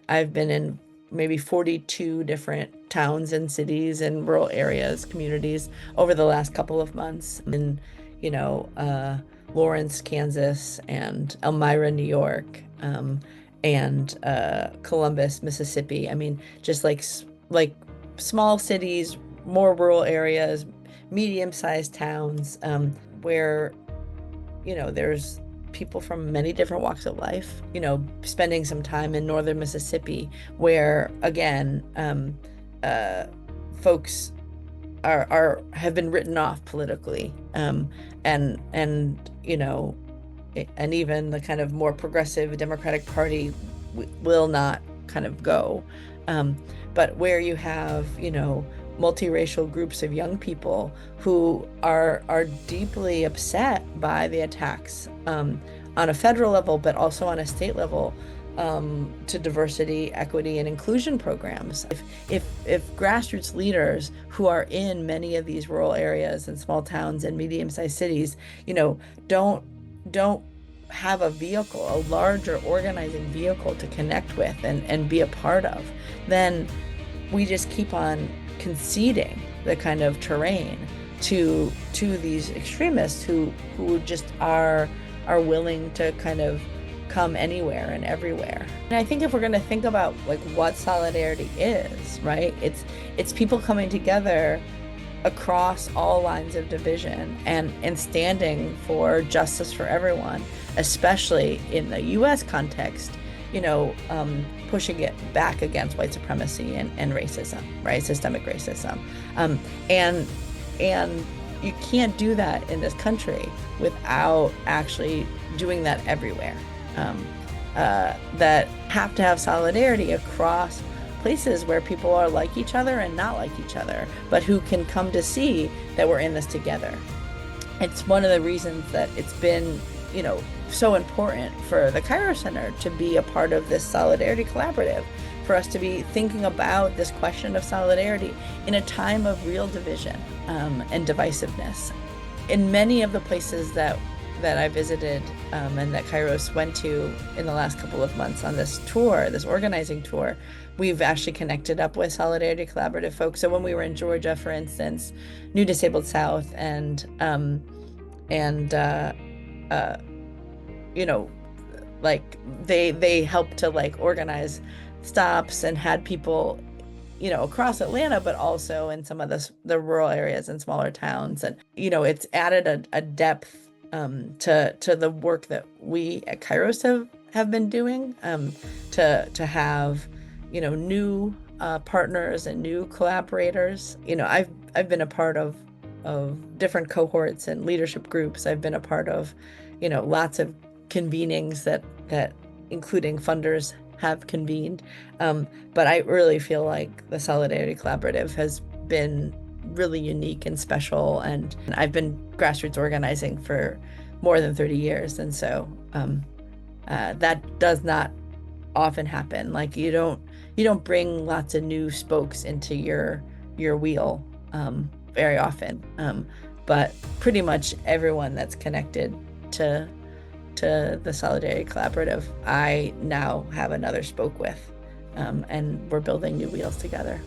I've been in maybe 42 different towns and cities and rural areas, communities over the last couple of months in, you know, Lawrence, Kansas, and Elmira, New York, and Columbus, Mississippi. I mean, just like small cities, more rural areas, medium-sized towns, where, there's people from many different walks of life, spending some time in northern Mississippi, where again, folks have been written off politically, and even the kind of more progressive Democratic Party will not kind of go. But where you have, multiracial groups of young people who are deeply upset by the attacks, on a federal level, but also on a state level, to diversity, equity, and inclusion programs. If grassroots leaders who are in many of these rural areas and small towns and medium-sized cities, don't have a vehicle, a larger organizing vehicle to connect with and be a part of, then we just keep on conceding the kind of terrain to these extremists who just are willing to kind of come anywhere and everywhere. And I think if we're going to think about like what solidarity is, right? It's people coming together across all lines of division and standing for justice for everyone, especially in the US context, pushing it back against white supremacy and racism, right? Systemic racism. And you can't do that in this country without actually doing that everywhere. That have to have solidarity across places where people are like each other and not like each other, but who can come to see that we're in this together. It's one of the reasons that it's been, so important for the Kairos Center to be a part of this solidarity collaborative, for us to be thinking about this question of solidarity in a time of real division, and divisiveness. In many of the places that I visited, and that Kairos went to in the last couple of months on this tour, this organizing tour, we've actually connected up with Solidarity Collaborative folks. So when we were in Georgia, for instance, New Disabled South, and like they helped to like organize stops and had people, across Atlanta, but also in some of the rural areas and smaller towns. And, it's added a depth to the work that we at Kairos have been doing, to have, new partners and new collaborators. I've been a part of different cohorts and leadership groups. I've been a part of, lots of convenings that including funders have convened. But I really feel like the Solidarity Collaborative has been really unique and special. And I've been grassroots organizing for more than 30 years. And so that does not often happen. Like you don't bring lots of new spokes into your wheel very often. But pretty much everyone that's connected to the Solidarity Collaborative, I now have another spoke with, and we're building new wheels together.